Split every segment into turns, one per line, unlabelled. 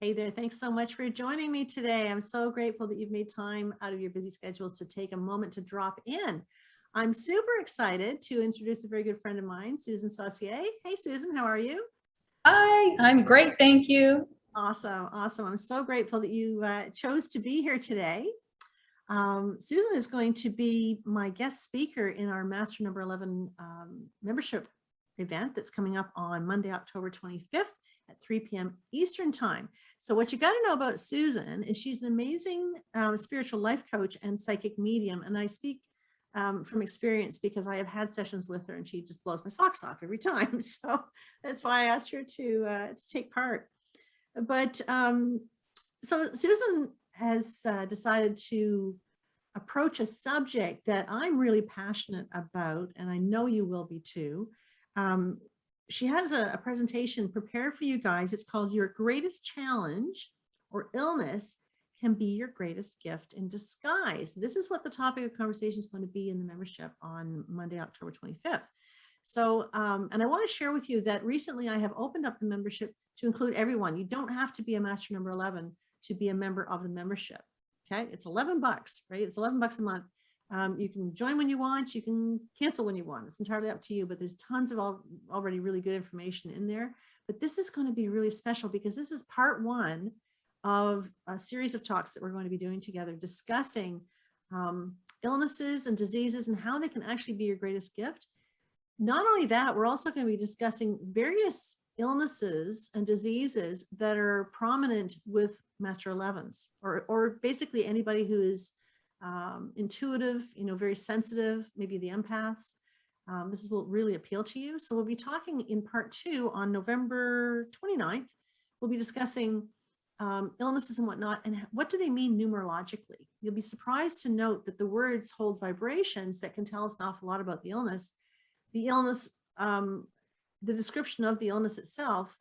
Hey there, thanks so much for joining me today. I'm so grateful that you've made time out of your busy schedules to take a moment to drop in. I'm super excited to introduce a very good friend of mine, Susan Saucier. Hey, Susan, how are you?
Hi, I'm great, thank you.
Awesome, awesome. I'm so grateful that you chose to be here today. Susan is going to be my guest speaker in our Master Number 11 membership event that's coming up on Monday, October 25th at 3 p.m. Eastern Time. So what you got to know about Susan is she's an amazing spiritual life coach and psychic medium. And I speak from experience because I have had sessions with her and she just blows my socks off every time. So that's why I asked her to take part. But so Susan has decided to approach a subject that I'm really passionate about, and I know you will be too. She has a presentation prepared for you guys. It's called Your Greatest Challenge or Illness Can Be Your Greatest Gift in Disguise. This is what the topic of conversation is going to be in the membership on Monday, October 25th. So, and I want to share with you that recently I have opened up the membership to include everyone. You don't have to be a Master Number 11 to be a member of the membership. Okay, it's $11, right? It's $11 a month. You can join when you want. You can cancel when you want. It's entirely up to you, but there's tons of already really good information in there. But this is going to be really special because this is part one of a series of talks that we're going to be doing together, discussing illnesses and diseases and how they can actually be your greatest gift. Not only that, we're also going to be discussing various illnesses and diseases that are prominent with Master 11s, or basically anybody who is intuitive, very sensitive, maybe the empaths. This will really appeal to you. So we'll be talking in part two on November 29th. We'll be discussing illnesses and whatnot, and what do they mean numerologically? You'll be surprised to note that the words hold vibrations that can tell us an awful lot about the illness. The illness, the description of the illness itself,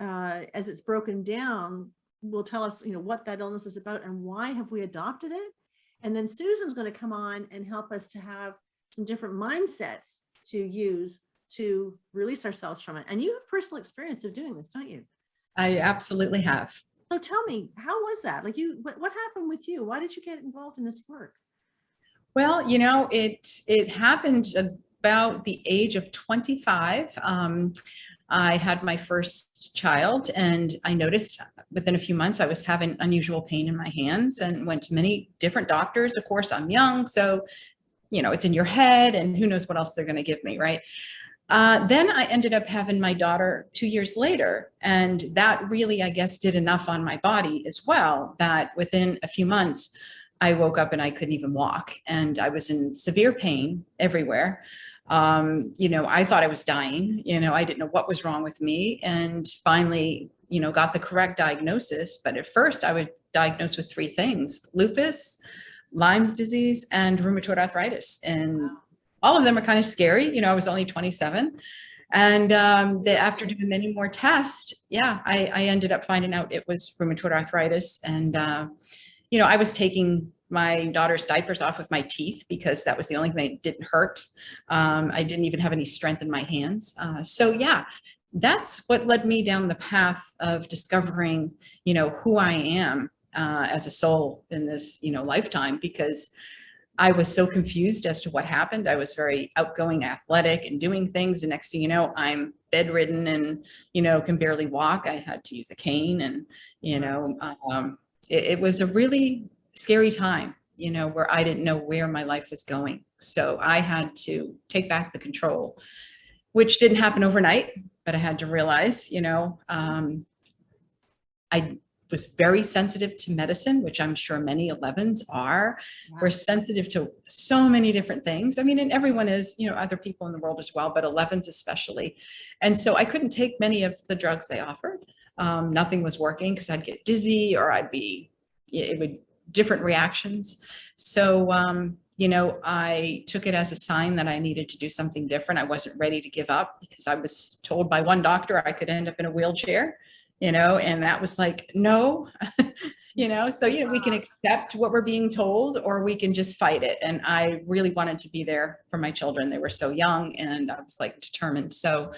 as it's broken down, will tell us, what that illness is about and why have we adopted it. And then Susan's going to come on and help us to have some different mindsets to use to release ourselves from it. And you have personal experience of doing this, don't you?
I absolutely have.
So tell me, how was that? Like what happened with you? Why did you get involved in this work?
Well, it happened about the age of 25. I had my first child and I noticed within a few months I was having unusual pain in my hands and went to many different doctors. Of course, I'm young, so it's in your head and who knows what else they're going to give me, right? Then I ended up having my daughter 2 years later, and that really, I guess, did enough on my body as well that within a few months I woke up and I couldn't even walk, and I was in severe pain everywhere. I thought I was dying. I didn't know what was wrong with me, and finally, got the correct diagnosis. But at first I was diagnosed with three things: lupus, Lyme's disease, and rheumatoid arthritis. And all of them are kind of scary. I was only 27. And after doing many more tests, I ended up finding out it was rheumatoid arthritis. And, I was taking my daughter's diapers off with my teeth because that was the only thing that didn't hurt. I didn't even have any strength in my hands. That's what led me down the path of discovering, who I am as a soul in this, lifetime, because I was so confused as to what happened. I was very outgoing, athletic, and doing things. And next thing you know, I'm bedridden and, can barely walk. I had to use a cane. And, it was a really scary time, where I didn't know where my life was going. So I had to take back the control, which didn't happen overnight, but I had to realize, I was very sensitive to medicine, which I'm sure many 11s are.
Yeah.
We're sensitive to so many different things. I mean, and everyone is, other people in the world as well, but 11s especially. And so I couldn't take many of the drugs they offered. Nothing was working because I'd get dizzy or it would different reactions. So, I took it as a sign that I needed to do something different. I wasn't ready to give up because I was told by one doctor I could end up in a wheelchair. And that was like, no, so, we can accept what we're being told or we can just fight it. And I really wanted to be there for my children. They were so young and I was like determined. So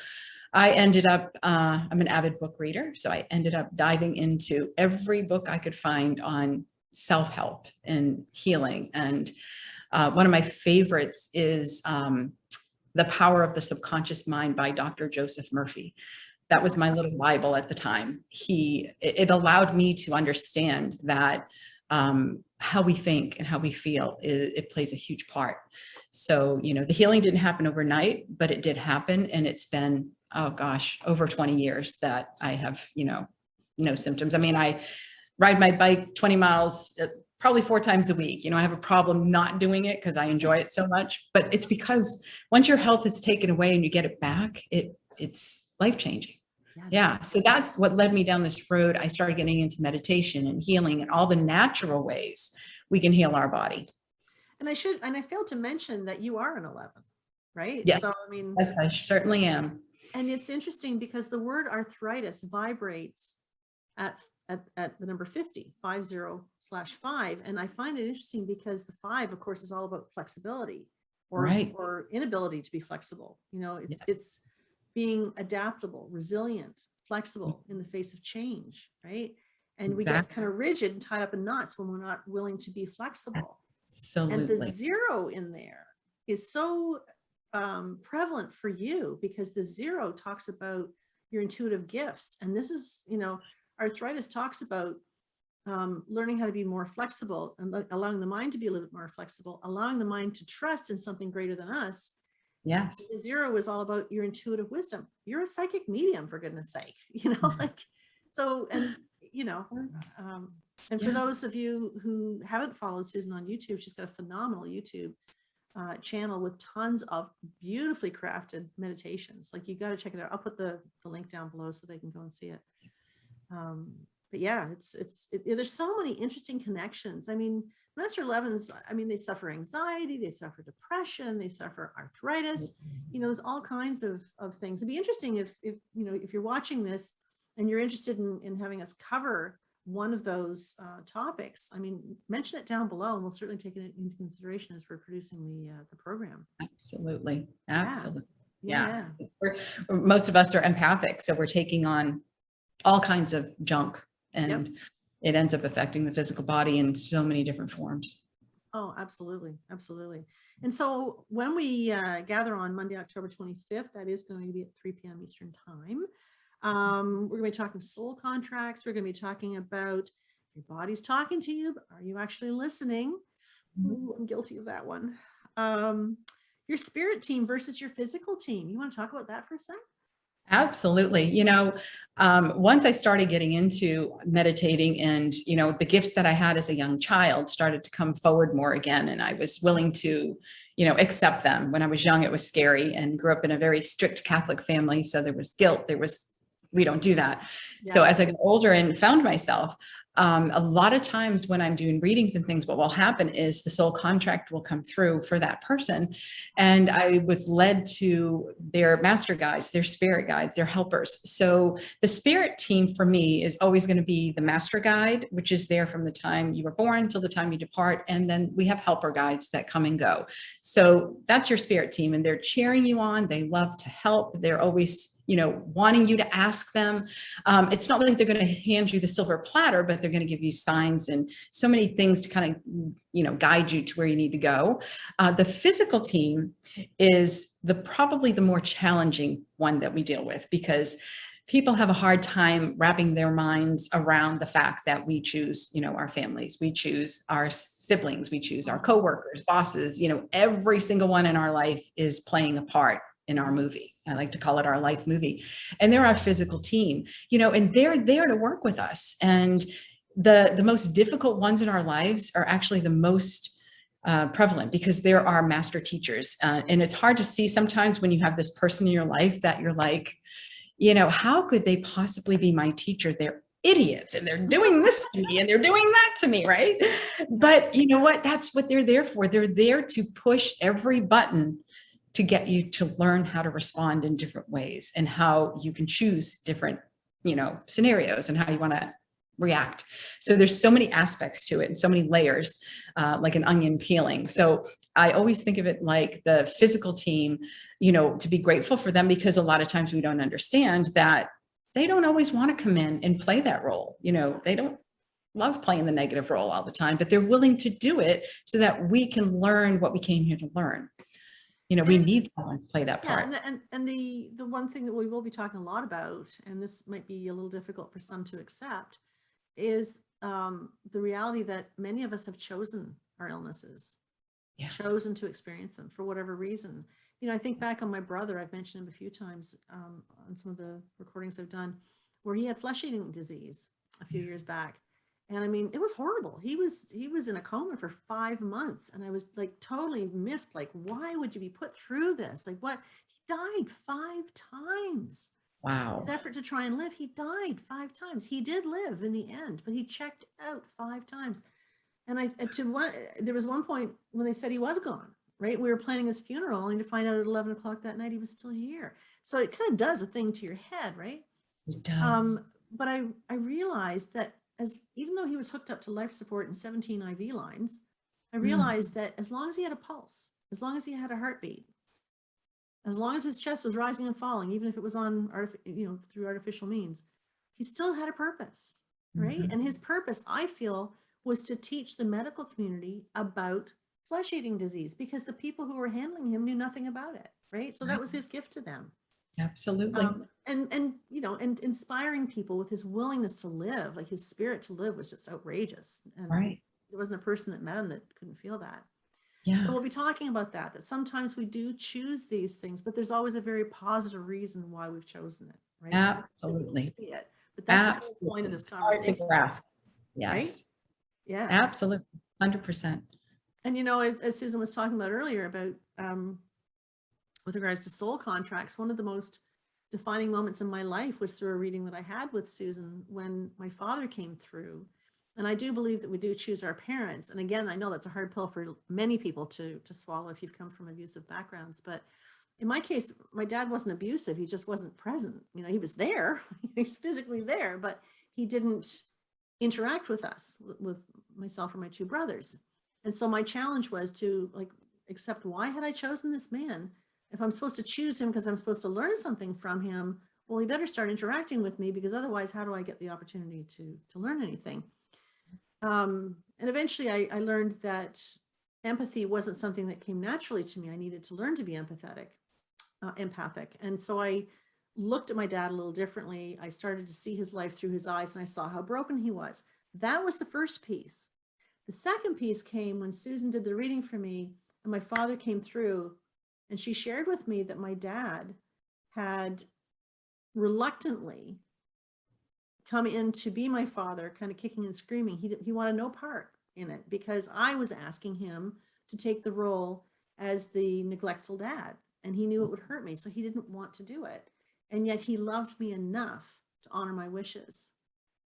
I ended up, I'm an avid book reader. So I ended up diving into every book I could find on self-help and healing. And one of my favorites is The Power of the Subconscious Mind by Dr. Joseph Murphy. That was my little Bible at the time. It allowed me to understand that how we think and how we feel, it plays a huge part. So, the healing didn't happen overnight, but it did happen. And it's been, oh gosh, over 20 years that I have, no symptoms. I mean, I ride my bike 20 miles, probably 4 times a week. I have a problem not doing it because I enjoy it so much, but it's because once your health is taken away and you get it back, it's life-changing. Yeah. So that's what led me down this road. I started getting into meditation and healing and all the natural ways we can heal our body.
And I failed to mention that you are an 11, right?
Yes.
So, I mean,
yes, I certainly am.
And it's interesting because the word arthritis vibrates at the number 50, 50/5. And I find it interesting because the 5, of course, is all about flexibility or inability to be flexible. It's being adaptable, resilient, flexible in the face of change, right? And we get kind of rigid and tied up in knots when we're not willing to be flexible.
Absolutely.
And the 0 in there is so prevalent for you because the 0 talks about your intuitive gifts. And this is, arthritis talks about learning how to be more flexible and allowing the mind to be a little bit more flexible, allowing the mind to trust in something greater than us.
Yes.
The 0 is all about your intuitive wisdom. You're a psychic medium, for goodness sake, so, and, and for those of you who haven't followed Susan on YouTube, she's got a phenomenal YouTube channel with tons of beautifully crafted meditations. Like, you got to check it out. I'll put the link down below so they can go and see it. But yeah, there's so many interesting connections. I mean, Master 11s, they suffer anxiety, they suffer depression, they suffer arthritis. There's all kinds of things. It'd be interesting if you're watching this and you're interested in having us cover one of those topics. Mention it down below, and we'll certainly take it into consideration as we're producing the program.
Absolutely.
Yeah.
Most of us are empathic, so we're taking on all kinds of junk, and it ends up affecting the physical body in so many different forms.
Oh, absolutely. Absolutely. And so when we gather on Monday, October 25th, that is going to be at 3 p.m. Eastern time. We're going to be talking soul contracts. We're going to be talking about your body's talking to you, but are you actually listening? Ooh, I'm guilty of that one. Your spirit team versus your physical team. You want to talk about that for a sec?
Absolutely. Once I started getting into meditating and, the gifts that I had as a young child started to come forward more again. And I was willing to, accept them. When I was young, it was scary, and grew up in a very strict Catholic family. So there was guilt. We don't do that. Yeah. So as I got older and found myself, a lot of times when I'm doing readings and things, what will happen is the soul contract will come through for that person. And I was led to their master guides, their spirit guides, their helpers. So the spirit team for me is always going to be the master guide, which is there from the time you were born till the time you depart. And then we have helper guides that come and go. So that's your spirit team, and they're cheering you on. They love to help. They're always wanting you to ask them. It's not like they're going to hand you the silver platter, but they're going to give you signs and so many things to kind of, guide you to where you need to go. The physical team is probably the more challenging one that we deal with, because people have a hard time wrapping their minds around the fact that we choose, our families, we choose our siblings, we choose our coworkers, bosses, every single one in our life is playing a part in our movie. I like to call it our life movie. And they're our physical team, and they're there to work with us. And the most difficult ones in our lives are actually the most prevalent, because they're our master teachers. And it's hard to see sometimes when you have this person in your life that you're like, how could they possibly be my teacher? They're idiots, and they're doing this to me, and they're doing that to me, right? But you know what? That's what they're there for. They're there to push every button to get you to learn how to respond in different ways, and how you can choose different, scenarios, and how you want to react. So there's so many aspects to it, and so many layers, like an onion peeling. So I always think of it like the physical team, to be grateful for them, because a lot of times we don't understand that they don't always want to come in and play that role. They don't love playing the negative role all the time, but they're willing to do it so that we can learn what we came here to learn. We need someone to play that part.
Yeah, and the one thing that we will be talking a lot about, and this might be a little difficult for some to accept, is the reality that many of us have chosen our illnesses, chosen to experience them for whatever reason. I think back on my brother. I've mentioned him a few times on some of the recordings I've done, where he had flesh-eating disease a few years back. And I mean, it was horrible. He was in a coma for 5 months. And I was like totally miffed. Like, why would you be put through this? Like, what? He died 5 times.
Wow.
His effort to try and live, he died 5 times. He did live in the end, but he checked out 5 times. And there was one point when they said he was gone, right? We were planning his funeral, only to find out at 11 o'clock that night he was still here. So it kind of does a thing to your head, right?
It does.
But I realized that even though he was hooked up to life support and 17 IV lines, I realized that as long as he had a pulse, as long as he had a heartbeat, as long as his chest was rising and falling, even if it was on, through artificial means, he still had a purpose, right? And his purpose, I feel, was to teach the medical community about flesh-eating disease, because the people who were handling him knew nothing about it, right? So that was his gift to them.
Absolutely.
And inspiring people with his willingness to live, like his spirit to live, was just outrageous. And
right.
There wasn't a person that met him that couldn't feel that.
Yeah.
So we'll be talking about that sometimes we do choose these things, but there's always a very positive reason why we've chosen it, right?
Absolutely.
So see it. But that's the whole point of this conversation.
Yes.
Right? Yeah.
Absolutely. 100%.
And as Susan was talking about earlier about with regards to soul contracts, one of the most defining moments in my life was through a reading that I had with Susan when my father came through. And I do believe that we do choose our parents. And again, I know that's a hard pill for many people to swallow if you've come from abusive backgrounds. But in my case, my dad wasn't abusive. He just wasn't present. He was there. He was physically there, but he didn't interact with us, with myself or my 2 brothers. And so my challenge was to accept, why had I chosen this man? If I'm supposed to choose him because I'm supposed to learn something from him, well, he better start interacting with me, because otherwise, how do I get the opportunity to learn anything? And eventually I learned that empathy wasn't something that came naturally to me. I needed to learn to be empathic. And so I looked at my dad a little differently. I started to see his life through his eyes, and I saw how broken he was. That was the first piece. The second piece came when Susan did the reading for me, and my father came through, and she shared with me that my dad had reluctantly come in to be my father, kind of kicking and screaming. He wanted no part in it, because I was asking him to take the role as the neglectful dad, and he knew it would hurt me, so he didn't want to do it. And yet he loved me enough to honor my wishes.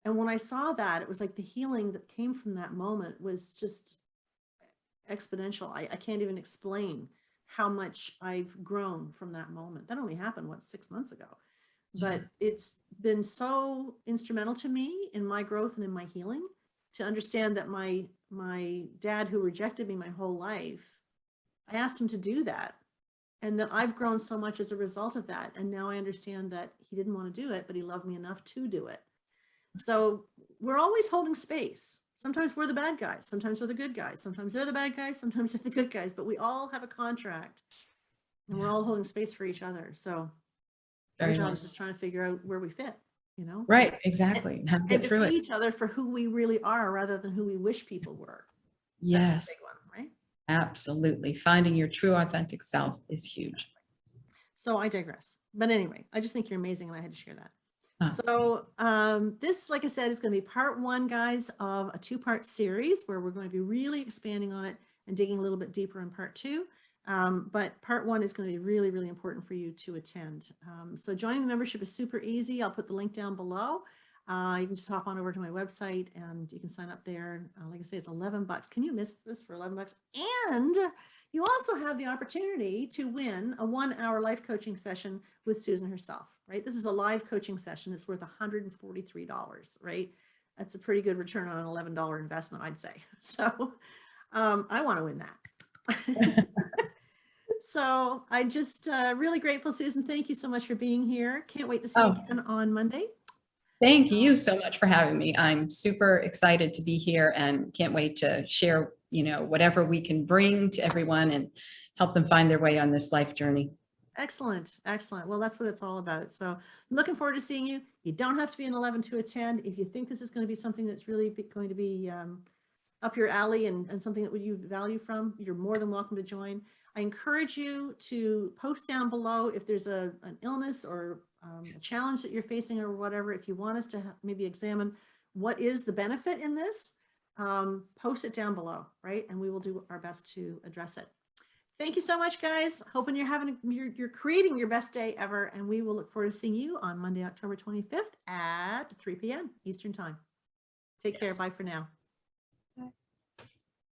And when I saw that, it was like the healing that came from that moment was just exponential. I can't even explain how much I've grown from that moment. That only happened, 6 months ago. But it's been so instrumental to me in my growth and in my healing, to understand that my dad, who rejected me my whole life, I asked him to do that. And that I've grown so much as a result of that. And now I understand that he didn't want to do it, but he loved me enough to do it. So we're always holding space. Sometimes we're the bad guys. Sometimes we're the good guys. Sometimes they're the bad guys. Sometimes they're the good guys. But we all have a contract, and we're all holding space for each other. So our job is just trying to figure out where we fit,
Right. Exactly.
And to see each other for who we really are, rather than who we wish people were.
Yes.
That's the big one, right?
Absolutely. Finding your true authentic self is huge.
So I digress. But anyway, I just think you're amazing, and I had to share that.
Oh.
So this, like I said, is going to be part 1, guys, of a 2-part series, where we're going to be really expanding on it and digging a little bit deeper in part 2. But part 1 is going to be really, really important for you to attend. So joining the membership is super easy. I'll put the link down below. You can just hop on over to my website, and you can sign up there. Like I say, it's $11. Can you miss this for $11? And you also have the opportunity to win a 1-hour life coaching session with Susan herself, right? This is a live coaching session. It's worth $143, right? That's a pretty good return on an $11 investment, I'd say. So I want to win that. So I just really grateful, Susan. Thank you so much for being here. Can't wait to see you
Oh,
again on Monday.
thank you so much for having me. I'm super excited to be here and can't wait to share, whatever we can bring to everyone and help them find their way on this life journey.
Excellent. Excellent. Well, that's what it's all about. So looking forward to seeing you. You don't have to be an 11 to attend. If you think this is going to be something that's really going to be up your alley and something that you value from, you're more than welcome to join. I encourage you to post down below if there's an illness or a challenge that you're facing or whatever. If you want us to maybe examine what is the benefit in this, post it down below, right? And we will do our best to address it. Thank you so much, guys. Hoping you're creating your best day ever. And we will look forward to seeing you on Monday, October 25th at 3 p.m. Eastern time. Take care. Bye for now.